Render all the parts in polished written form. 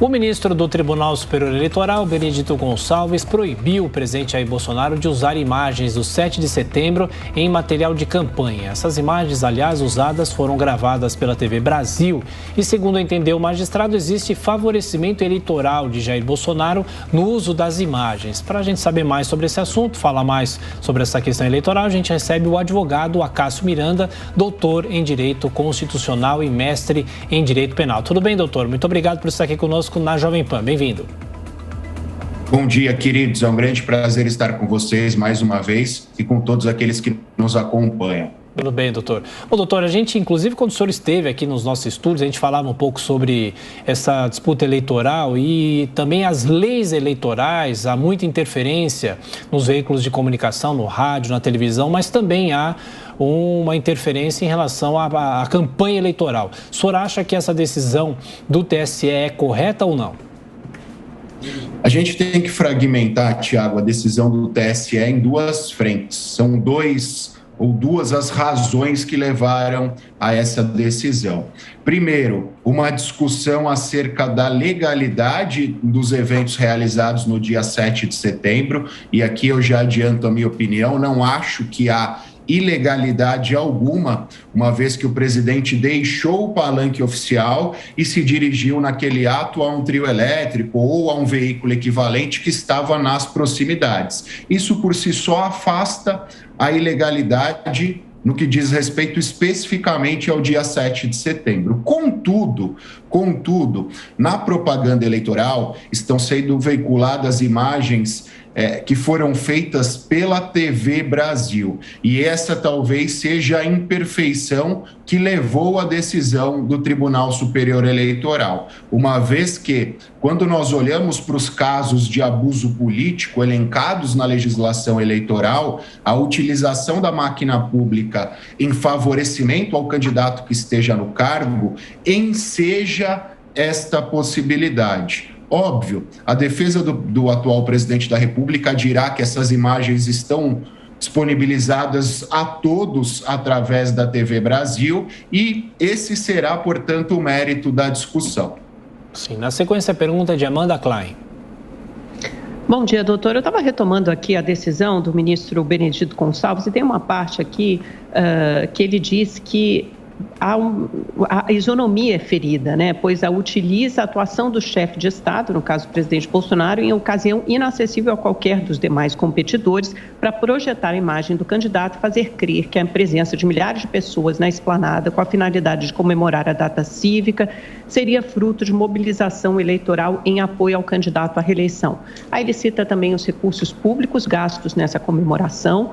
O ministro do Tribunal Superior Eleitoral, Benedito Gonçalves, proibiu o presidente Jair Bolsonaro de usar imagens do 7 de setembro em material de campanha. Essas imagens, aliás, usadas foram gravadas pela TV Brasil e, segundo entendeu o magistrado, existe favorecimento eleitoral de Jair Bolsonaro no uso das imagens. Para a gente saber mais sobre esse assunto, falar mais sobre essa questão eleitoral, a gente recebe o advogado Acácio Miranda, doutor em Direito Constitucional e mestre em Direito Penal. Tudo bem, doutor? Muito obrigado por estar aqui conosco na Jovem Pan. Bem-vindo. Bom dia, queridos. É um grande prazer estar com vocês mais uma vez e com todos aqueles que nos acompanham. Tudo bem, doutor. Bom, doutor, a gente, inclusive, quando o senhor esteve aqui nos nossos estúdios, a gente falava um pouco sobre essa disputa eleitoral e também as leis eleitorais. Há muita interferência nos veículos de comunicação, no rádio, na televisão, mas também há uma interferência em relação à campanha eleitoral. O senhor acha que essa decisão do TSE é correta ou não? A gente tem que fragmentar, Tiago, a decisão do TSE em duas frentes. São duas as razões que levaram a essa decisão. Primeiro, uma discussão acerca da legalidade dos eventos realizados no dia 7 de setembro, e aqui eu já adianto a minha opinião, não acho que há ilegalidade alguma, uma vez que o presidente deixou o palanque oficial e se dirigiu naquele ato a um trio elétrico ou a um veículo equivalente que estava nas proximidades. Isso por si só afasta a ilegalidade no que diz respeito especificamente ao dia 7 de setembro. Contudo, na propaganda eleitoral estão sendo veiculadas imagens que foram feitas pela TV Brasil. E essa talvez seja a imperfeição que levou à decisão do Tribunal Superior Eleitoral. Uma vez que, quando nós olhamos para os casos de abuso político elencados na legislação eleitoral, a utilização da máquina pública em favorecimento ao candidato que esteja no cargo enseja esta possibilidade. Óbvio, a defesa do atual presidente da República dirá que essas imagens estão disponibilizadas a todos através da TV Brasil e esse será, portanto, o mérito da discussão. Sim, na sequência, a pergunta de Amanda Klein. Bom dia, doutor. Eu estava retomando aqui a decisão do ministro Benedito Gonçalves e tem uma parte aqui que ele diz que a isonomia é ferida, né? Pois utiliza a atuação do chefe de Estado, no caso o presidente Bolsonaro, em ocasião inacessível a qualquer dos demais competidores para projetar a imagem do candidato e fazer crer que a presença de milhares de pessoas na esplanada com a finalidade de comemorar a data cívica seria fruto de mobilização eleitoral em apoio ao candidato à reeleição. Aí ele cita também os recursos públicos gastos nessa comemoração,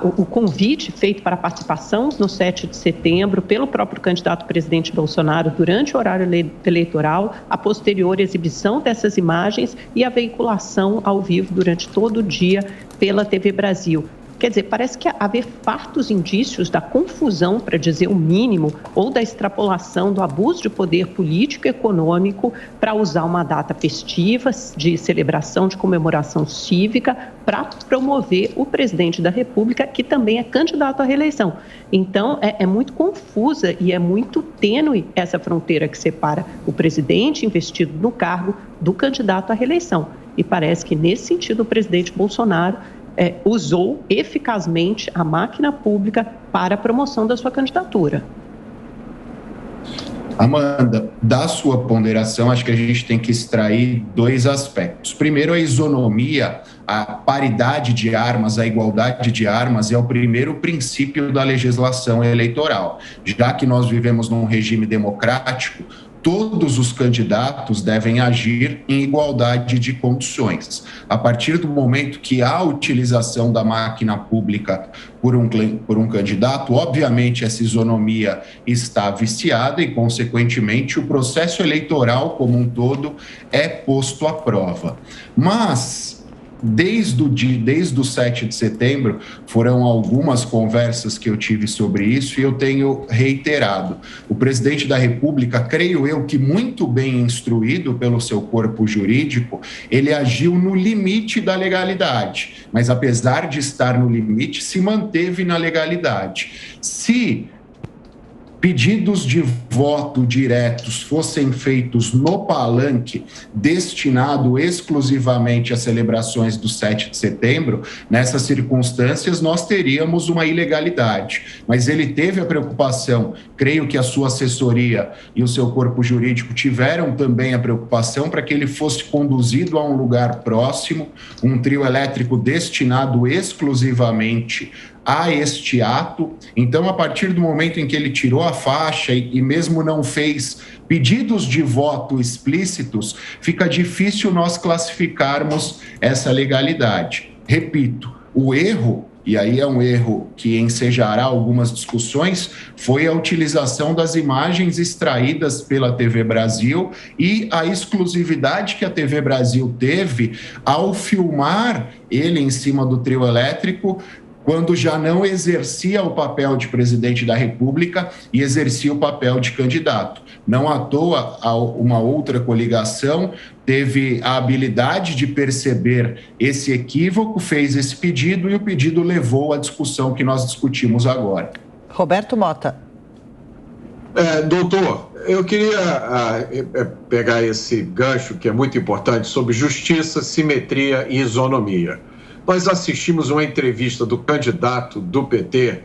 o convite feito para a participação no 7 de setembro pelo próprio candidato presidente Bolsonaro durante o horário eleitoral, a posterior exibição dessas imagens e a veiculação ao vivo durante todo o dia pela TV Brasil. Quer dizer, parece que haver fartos indícios da confusão, para dizer o mínimo, ou da extrapolação do abuso de poder político e econômico para usar uma data festiva de celebração, de comemoração cívica, para promover o presidente da República, que também é candidato à reeleição. Então, é muito confusa e é muito tênue essa fronteira que separa o presidente investido no cargo do candidato à reeleição. E parece que, nesse sentido, o presidente Bolsonaro usou eficazmente a máquina pública para a promoção da sua candidatura. Amanda, da sua ponderação, acho que a gente tem que extrair dois aspectos. Primeiro, a isonomia, a paridade de armas, a igualdade de armas é o primeiro princípio da legislação eleitoral. Já que nós vivemos num regime democrático, todos os candidatos devem agir em igualdade de condições. A partir do momento que há a utilização da máquina pública por um candidato, obviamente essa isonomia está viciada e, consequentemente, o processo eleitoral como um todo é posto à prova. Mas desde o 7 de setembro, foram algumas conversas que eu tive sobre isso e eu tenho reiterado. O presidente da República, creio eu que muito bem instruído pelo seu corpo jurídico, ele agiu no limite da legalidade, mas apesar de estar no limite, se manteve na legalidade. Se pedidos de voto diretos fossem feitos no palanque, destinado exclusivamente às celebrações do 7 de setembro, nessas circunstâncias nós teríamos uma ilegalidade. Mas ele teve a preocupação, creio que a sua assessoria e o seu corpo jurídico tiveram também a preocupação para que ele fosse conduzido a um lugar próximo, um trio elétrico destinado exclusivamente a este ato. Então, a partir do momento em que ele tirou a faixa e mesmo não fez pedidos de voto explícitos, fica difícil nós classificarmos essa legalidade. Repito, o erro, e aí é um erro que ensejará algumas discussões, foi a utilização das imagens extraídas pela TV Brasil e a exclusividade que a TV Brasil teve ao filmar ele em cima do trio elétrico, quando já não exercia o papel de presidente da República e exercia o papel de candidato. Não à toa, uma outra coligação teve a habilidade de perceber esse equívoco, fez esse pedido e o pedido levou à discussão que nós discutimos agora. Roberto Mota. Doutor, eu queria pegar esse gancho que é muito importante sobre justiça, simetria e isonomia. Nós assistimos uma entrevista do candidato do PT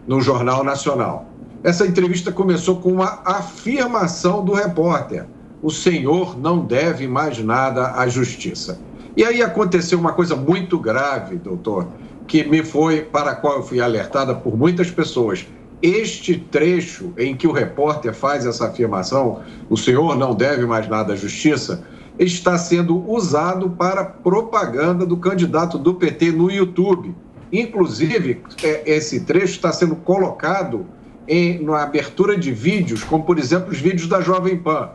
no Jornal Nacional. Essa entrevista começou com uma afirmação do repórter: o senhor não deve mais nada à justiça. E aí aconteceu uma coisa muito grave, doutor, para a qual eu fui alertada por muitas pessoas. Este trecho em que o repórter faz essa afirmação, o senhor não deve mais nada à justiça, está sendo usado para propaganda do candidato do PT no YouTube. Inclusive, esse trecho está sendo colocado na abertura de vídeos, como, por exemplo, os vídeos da Jovem Pan.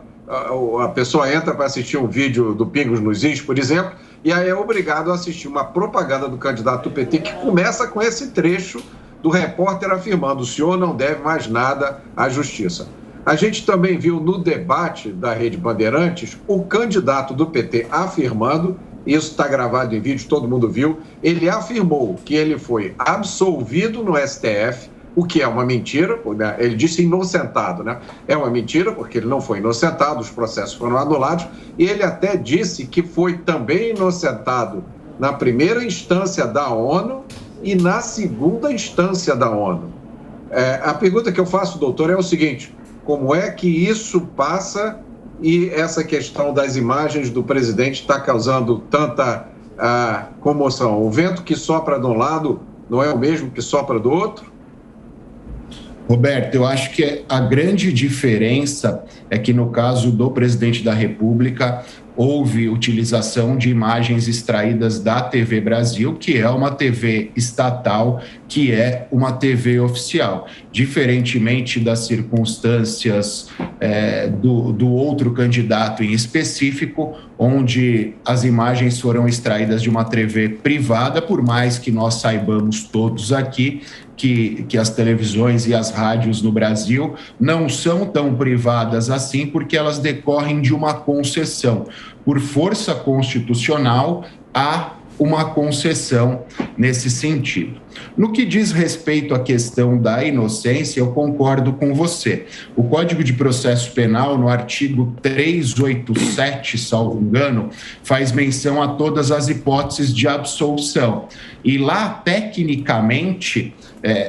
A pessoa entra para assistir um vídeo do Pingos nos Is, por exemplo, e aí é obrigado a assistir uma propaganda do candidato do PT que começa com esse trecho do repórter afirmando: o senhor não deve mais nada à justiça. A gente também viu no debate da Rede Bandeirantes o candidato do PT afirmando, isso está gravado em vídeo, todo mundo viu, ele afirmou que ele foi absolvido no STF, o que é uma mentira, né? Ele disse inocentado, né? É uma mentira, porque ele não foi inocentado, os processos foram anulados, e ele até disse que foi também inocentado na primeira instância da ONU e na segunda instância da ONU. A pergunta que eu faço, doutor, é o seguinte: como é que isso passa e essa questão das imagens do presidente está causando tanta comoção? O vento que sopra de um lado não é o mesmo que sopra do outro? Roberto, eu acho que a grande diferença é que no caso do presidente da República houve utilização de imagens extraídas da TV Brasil, que é uma TV estatal, que é uma TV oficial. Diferentemente das circunstâncias do outro candidato em específico, onde as imagens foram extraídas de uma TV privada, por mais que nós saibamos todos aqui que as televisões e as rádios no Brasil não são tão privadas assim, porque elas decorrem de uma concessão. Por força constitucional, há uma concessão nesse sentido. No que diz respeito à questão da inocência, eu concordo com você. O Código de Processo Penal, no artigo 387, salvo engano, faz menção a todas as hipóteses de absolução. E lá, tecnicamente,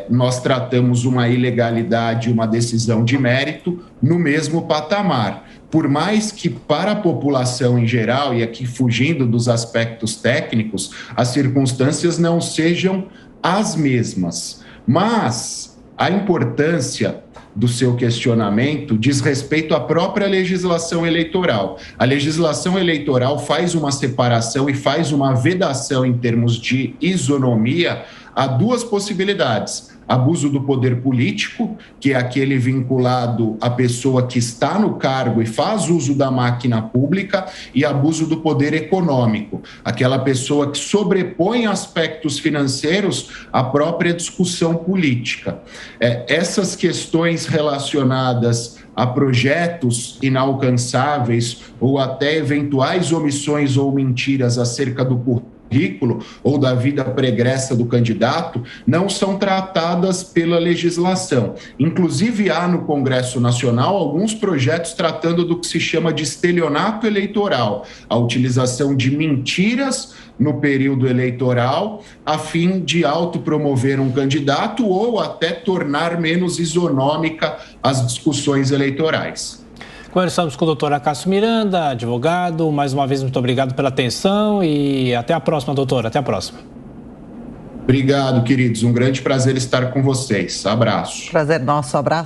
nós tratamos uma ilegalidade, uma decisão de mérito no mesmo patamar. Por mais que para a população em geral, e aqui fugindo dos aspectos técnicos, as circunstâncias não sejam as mesmas. Mas a importância do seu questionamento diz respeito à própria legislação eleitoral. A legislação eleitoral faz uma separação e faz uma vedação em termos de isonomia a duas possibilidades: abuso do poder político, que é aquele vinculado à pessoa que está no cargo e faz uso da máquina pública, e abuso do poder econômico, aquela pessoa que sobrepõe aspectos financeiros à própria discussão política. Essas questões relacionadas a projetos inalcançáveis ou até eventuais omissões ou mentiras acerca do currículo ou da vida pregressa do candidato não são tratadas pela legislação. Inclusive, há no Congresso Nacional alguns projetos tratando do que se chama de estelionato eleitoral, a utilização de mentiras no período eleitoral, a fim de autopromover um candidato ou até tornar menos isonômica as discussões eleitorais. Conversamos com o doutor Acácio Miranda, advogado. Mais uma vez, muito obrigado pela atenção e até a próxima, doutor. Até a próxima. Obrigado, queridos. Um grande prazer estar com vocês. Abraço. Prazer nosso, abraço.